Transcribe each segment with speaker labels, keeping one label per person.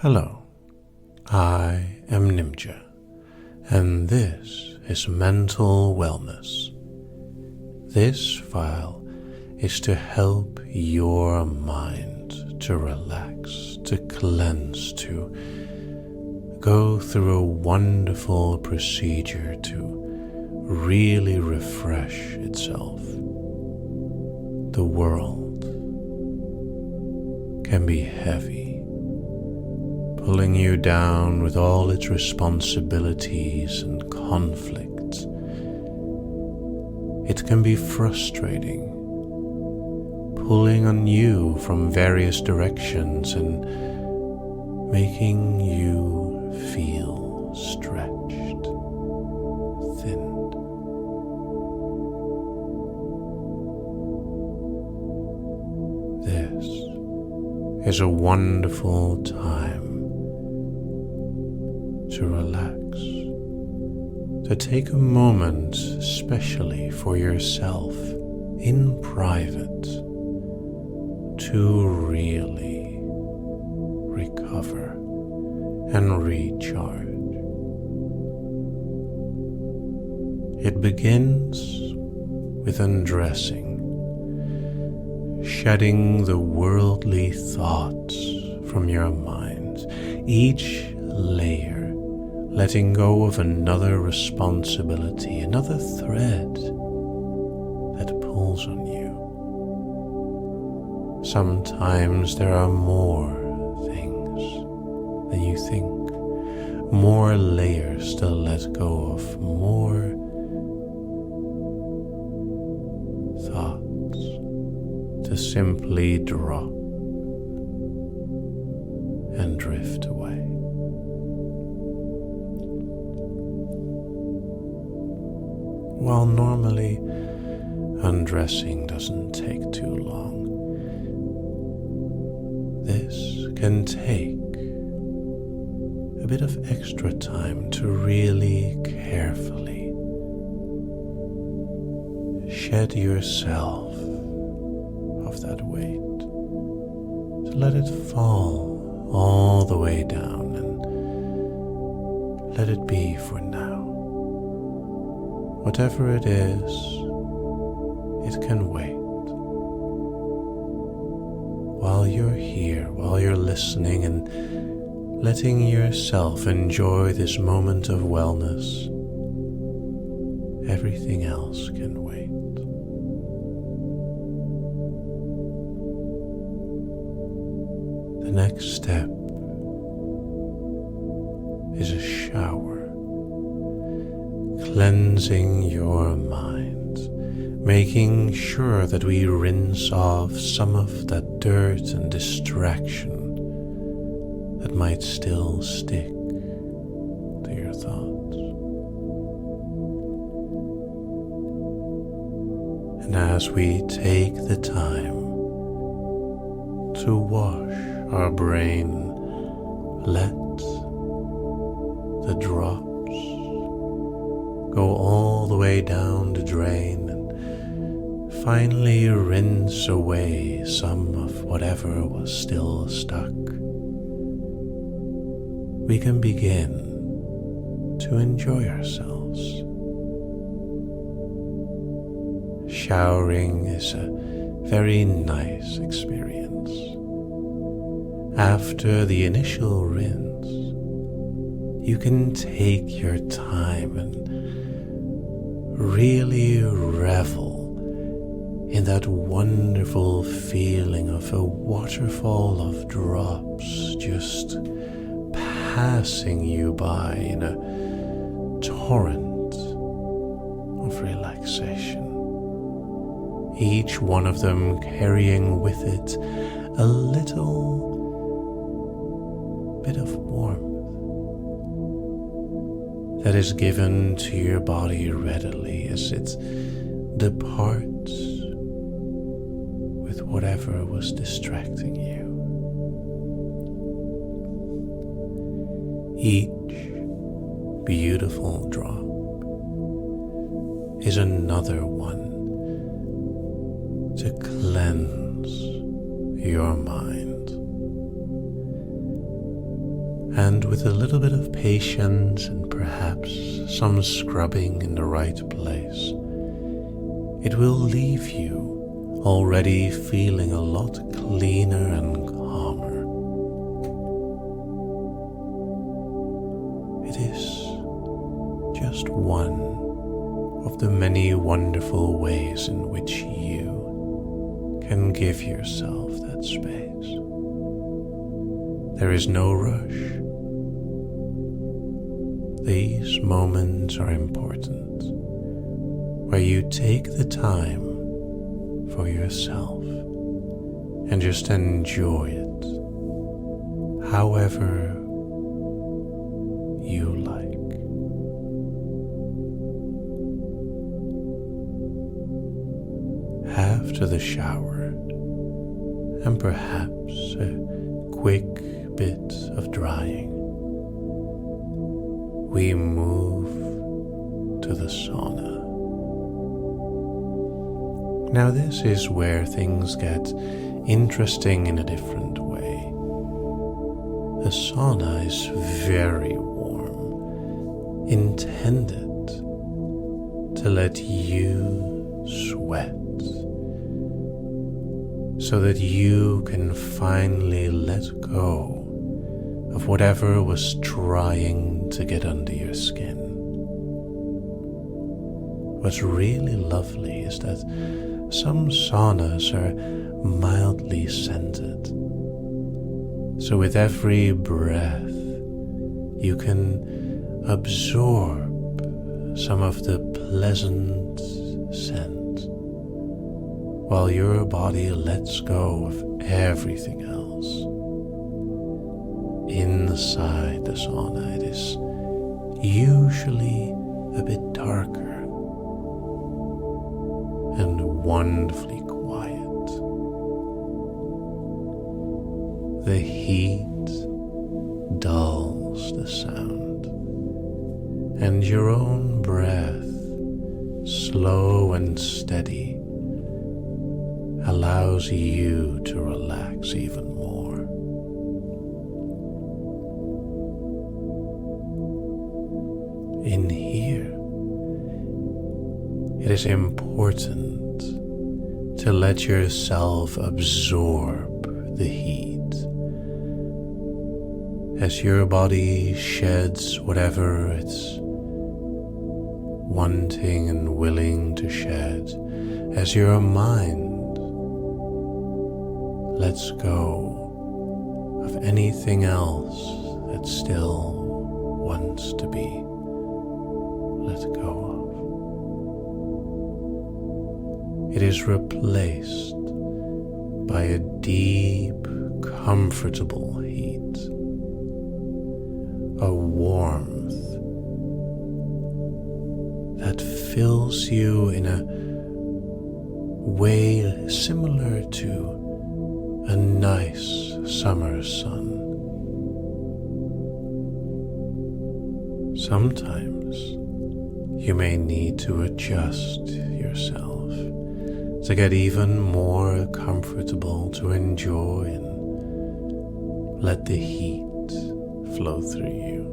Speaker 1: Hello, I am Nimja, and this is Mental Wellness. This file is to help your mind to relax, to cleanse, to go through a wonderful procedure to really refresh itself. The world can be heavy, pulling you down with all its responsibilities and conflicts. It can be frustrating, pulling on you from various directions and making you feel stretched, thinned. This is a wonderful time to relax, to take a moment especially for yourself in private to really recover and recharge. It begins with undressing, shedding the worldly thoughts from your mind, each layer letting go of another responsibility, another thread that pulls on you. Sometimes there are more things than you think, more layers to let go of, more thoughts to simply drop and drift away. While normally undressing doesn't take too long, this can take a bit of extra time to really carefully shed yourself of that weight, to let it fall all the way down and let it be for now. Whatever it is, it can wait. While you're here, while you're listening and letting yourself enjoy this moment of wellness, everything else can wait. The next step is a shower, cleansing your mind, making sure that we rinse off some of that dirt and distraction that might still stick to your thoughts. And as we take the time to wash our brain, let the drops go all the way down the drain and finally rinse away some of whatever was still stuck. We can begin to enjoy ourselves. Showering is a very nice experience. After the initial rinse, you can take your time and really revel in that wonderful feeling of a waterfall of drops just passing you by in a torrent of relaxation. Each one of them carrying with it a little bit of warmth that is given to your body readily as it departs with whatever was distracting you. Each beautiful drop is another one to cleanse your mind. And with a little bit of patience and perhaps some scrubbing in the right place, it will leave you already feeling a lot cleaner and calmer. It is just one of the many wonderful ways in which you can give yourself that space. There is no rush. These moments are important, where you take the time for yourself and just enjoy it however you like. After the shower and perhaps a quick bit of drying, we move to the sauna. Now this is where things get interesting in a different way. The sauna is very warm, intended to let you sweat, so that you can finally let go of whatever was trying to get under your skin. What's really lovely is that some saunas are mildly scented. So with every breath, you can absorb some of the pleasant scent, while your body lets go of everything else. Inside the sauna, it is usually a bit darker and wonderfully quiet. The heat dulls the sound, and your own breath, slow and steady, allows you to relax even more. In here, it is important to let yourself absorb the heat as your body sheds whatever it's wanting and willing to shed, as your mind lets go of anything else that still wants to be let go of. It is replaced by a deep, comfortable heat, a warmth that fills you in a way similar to a nice summer sun. Sometimes you may need to adjust yourself to get even more comfortable to enjoy and let the heat flow through you.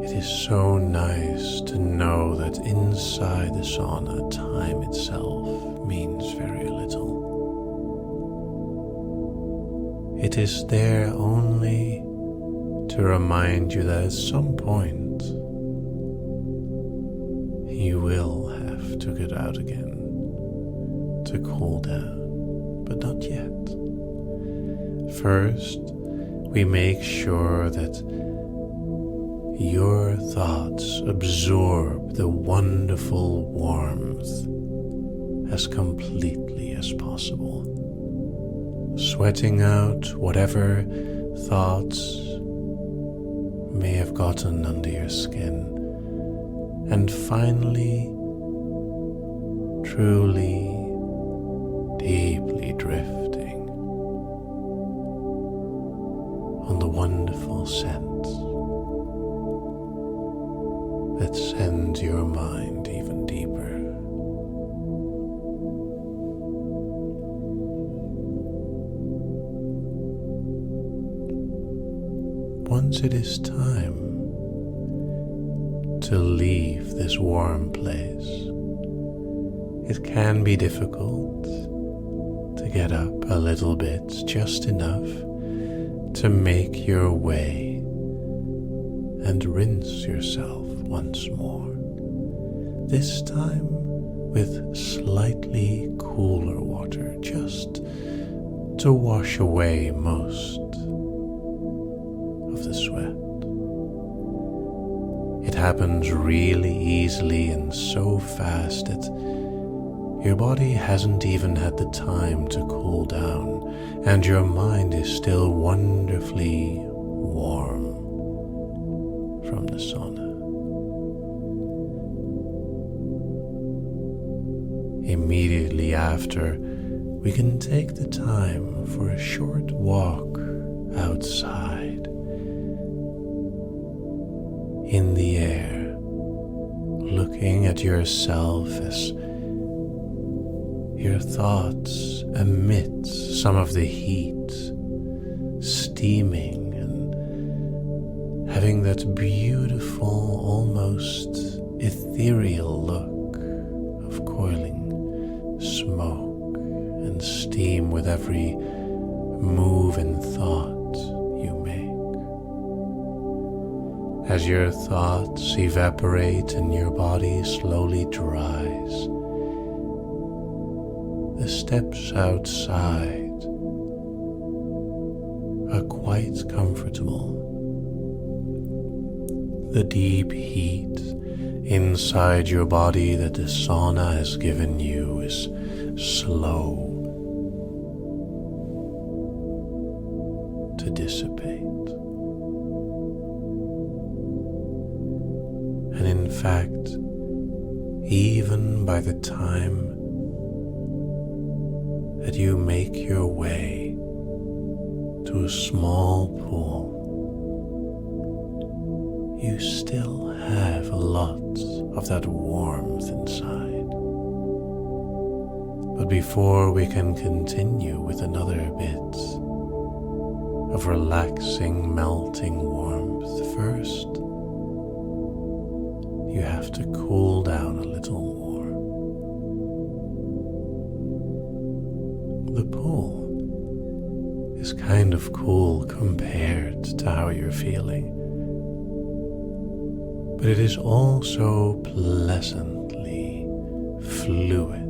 Speaker 1: It is so nice to know that inside the sauna, time itself means very little. It is there only to rmind you that at some point you will have to get out again to cool down, but not yet. First, we make sure that your thoughts absorb the wonderful warmth as completely as possible, sweating out whatever thoughts may have gotten under your skin, and finally, truly, deeply drifting on the wonderful scents that send your mind even deeper. once it is time to leave this warm place, it can be difficult to get up a little bit, just enough to make your way and rinse yourself once more, this time with slightly cooler water, just to wash away most of the sweat. It happens really easily and so fast that your body hasn't even had the time to cool down, and your mind is still wonderfully warm from the sauna. Immediately after, we can take the time for a short walk outside in the air, looking at yourself as your thoughts emit some of the heat, steaming and having that beautiful, almost ethereal look of coiling smoke and steam with every move and thought you make. As your thoughts evaporate and your body slowly dries, the steps outside are quite comfortable. The deep heat inside your body that the sauna has given you is slow to dissipate. And in fact, even by the time that you make your way to a small pool, you still have a lot of that warmth inside. But before we can continue with another bit of relaxing, melting warmth, first you have to cool down a little more. The pool is kind of cool compared to how you're feeling, but it is also pleasantly fluid.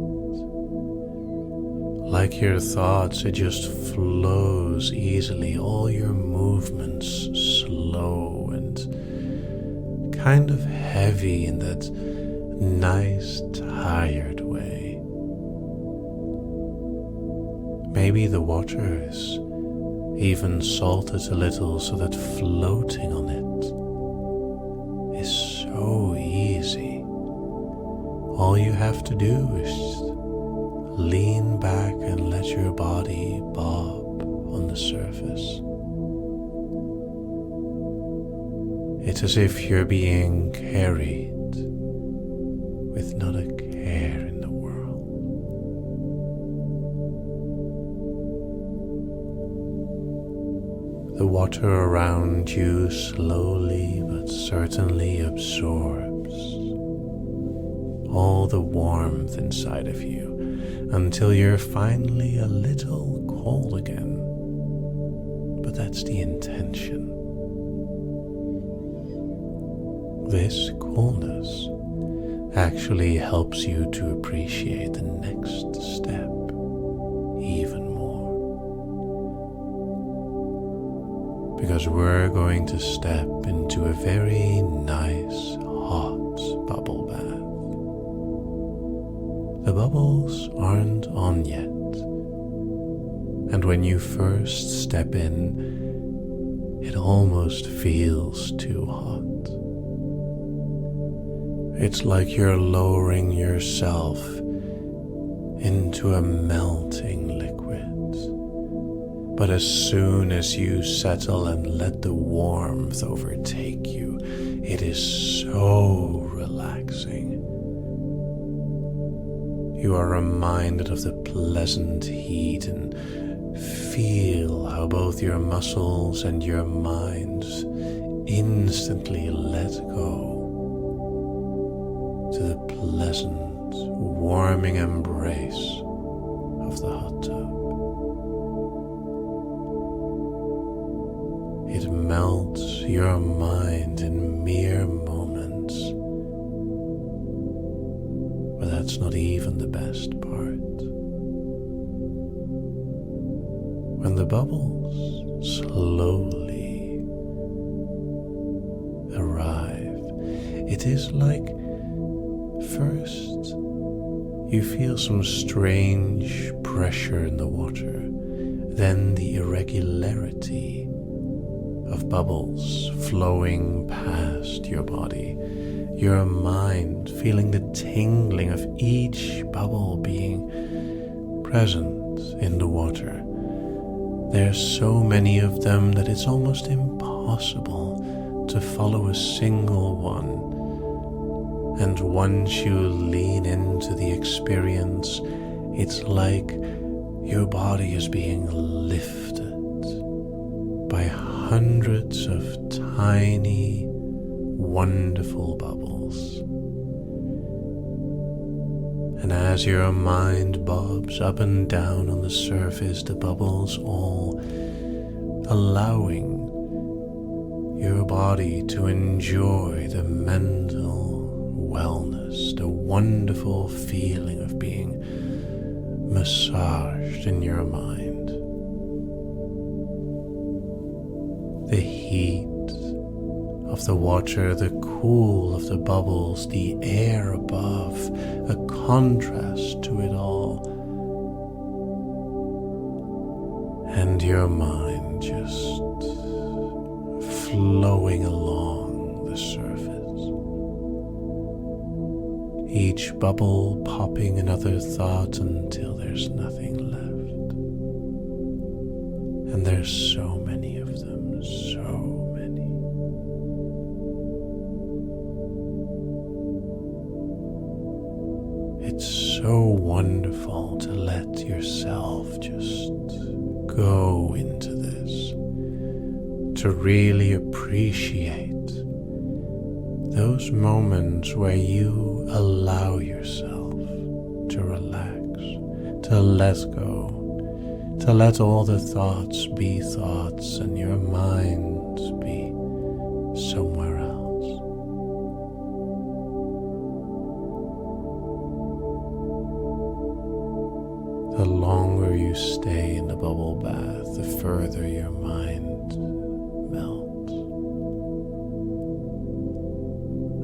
Speaker 1: Like your thoughts, it just flows easily, all your movements slow and kind of heavy in that nice, tired way. Maybe the water is even salted a little so that floating on it is so easy. All you have to do is lean back and let your body bob on the surface. It's as if you're being carried with not a care in the world. The water around you slowly but certainly absorbs all the warmth inside of you until you're finally a little cold again. But that's the intention. This coolness actually helps you to appreciate the next step even more. Because we're going to step into a very nice hot bubble bath. The bubbles aren't on yet, and when you first step in, it almost feels too hot. It's like you're lowering yourself into a melting liquid. But as soon as you settle and let the warmth overtake you, it is so relaxing. You are reminded of the pleasant heat and feel how both your muscles and your mind instantly let go to the pleasant, warming embrace of the hot tub. It melts your mind in mere moments, but that's not even the best part. When the bubbles slowly arrive, it is like first you feel some strange pressure in the water, then the irregularity of bubbles flowing past your body, your mind feeling the tingling of each bubble being present in the water. There's so many of them that it's almost impossible to follow a single one. And once you lean into the experience, it's like your body is being lifted by hundreds of tiny, wonderful bubbles. And as your mind bobs up and down on the surface, the bubbles all allowing your body to enjoy the mental wellness, the wonderful feeling of being massaged in your mind. The heat of the water, the cool of the bubbles, the air above, a contrast to it all. And your mind just flowing along the surface. Each bubble popping another thought until there's nothing left. And there's so many of them, so many. It's so wonderful to let yourself just go into this, to really appreciate those moments where you allow yourself to relax, to let go, to let all the thoughts be thoughts and your mind be somewhere else. The longer you stay in the bubble bath, the further your mind melts,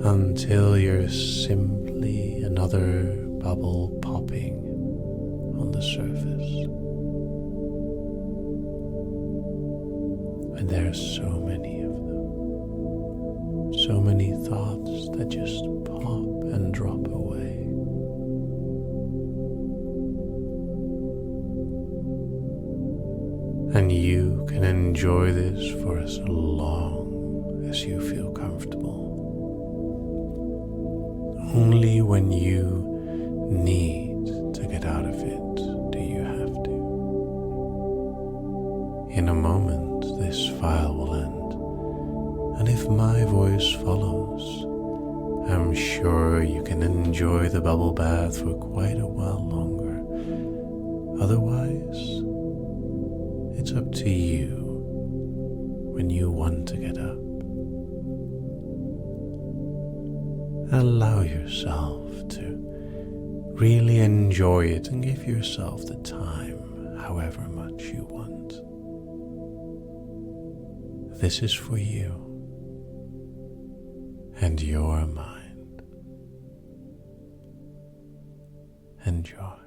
Speaker 1: until you're simply another bubble popping on the surface. And there's so many of them, so many thoughts that just pop and drop away. And you can enjoy this for as long as you feel comfortable. Only when you need to get out of it do you have to. In a moment, this file will end, and if my voice follows, I'm sure you can enjoy the bubble bath for quite a while longer. Otherwise, it's up to you when you want to get up. Allow yourself to really enjoy it and give yourself the time, however much you want. This is for you and your mind. Enjoy.